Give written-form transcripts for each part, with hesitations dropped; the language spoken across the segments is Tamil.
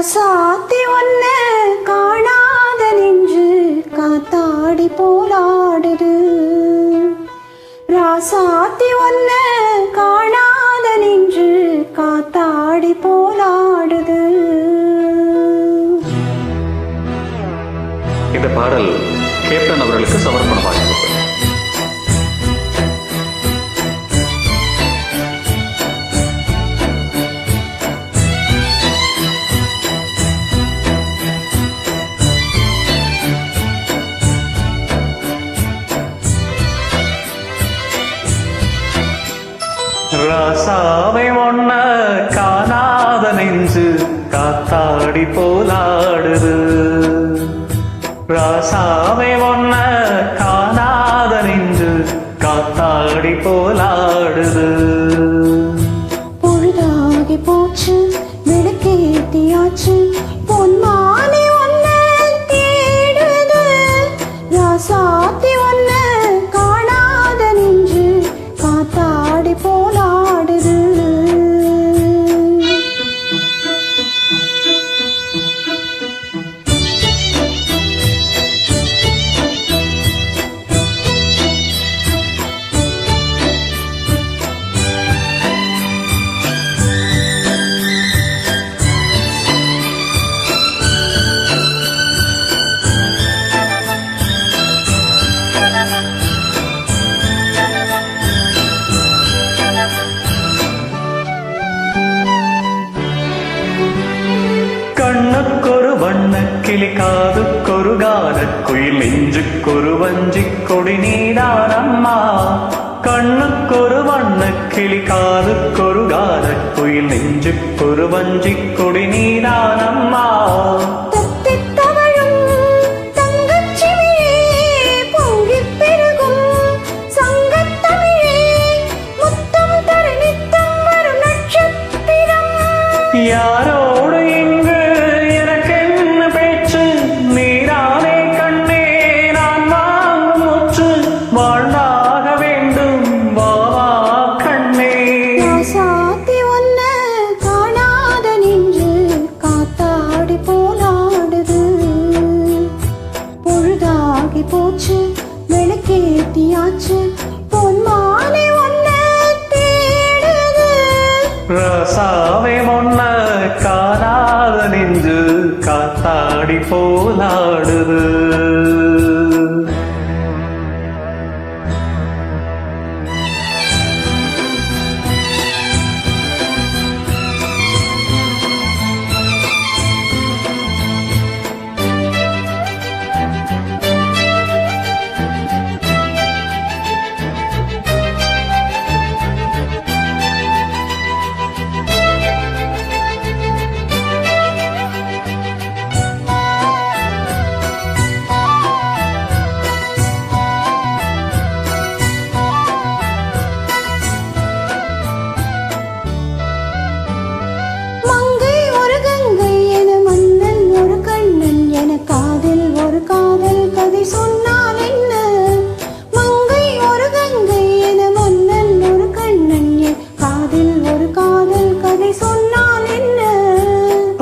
ராசாத்தி ஒன்ன காணாத நெஞ்சு காத்தாடி போலாடுது. ராசாத்தி ஒன்ன காணாத நெஞ்சு காத்தாடி போலாடுது. இந்த பாடல் கேப்டன் அவர்களுக்கு சமர்ப்பணமாகிறது. ராசாவை ஒன்ன காணாத நெஞ்சு காத்தாடி போலாடுது. ராசாவை ஒன்ன காணாத நெஞ்சு காத்தாடி போலாடுது. பொழுதாகி போச்சு விளக்கேத்தியாச்சு பொன்மானி ஒன்ன தேடுது. ராசாத்தி ஒன்ன காணாத நெஞ்சு காத்தாடி போலாடுது. கண்ணுக்கொரு வண்ணக்கிளி காதுக்கொரு கானக்குயில் நெஞ்சுக்கொரு வஞ்சிக் கொடி நீதானம்மா. கண்ணுக்கொரு வண்ணக்கிளி காதுக்கொரு கானக்குயில் நெஞ்சுக்கொரு வஞ்சிக் கொடி நீதானம்மா. யாரோடு இங்கு எனக்கென்ன பேச்சு நீரானே கண்ணே நான் வாங்கும் மூச்சு வாழ்ந்தாக வேண்டும் வாவா கண்ணே. ராசாத்தி ஒன்ன காணாத நெஞ்சு காத்தாடி போலாடுது. பொழுதாகி போச்சு விளக்கேத்தியாச்சு பொன்மானி ஒன்ன தேடுது. ராசாவை ஒன்ன காணாத நெஞ்சு காத்தாடி போலாடுது. சொன்னால் என்ன மங்கை ஒரு கங்கை என மன்னன் ஒரு கண்ணன் காதில் ஒரு காதல் கதை சொன்னால் என்ன.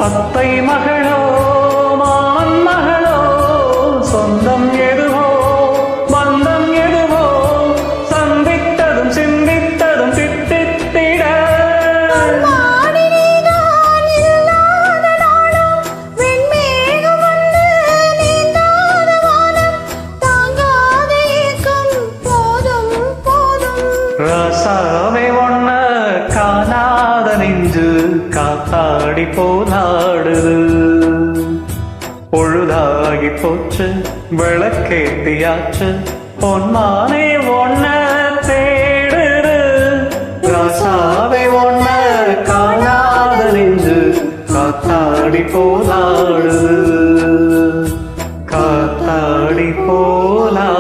அத்தை மகளோ மாமன் மகளோ சொந்தம் எதுவோ பந்தம் எதுவோ சந்தித்ததும் சிந்தித்ததும் திட்டித்திட ராசாவை ஒன்ன காணாத நெஞ்சு காத்தாடி போலாடுது. பொழுதாகி போச்சு விளக்கேத்தியாச்சு பொன்மானே ஒன்ன தேடுது. ராசாவை ஒன்ன காணாத நெஞ்சு காத்தாடி போலாடுது. காத்தாடி போலா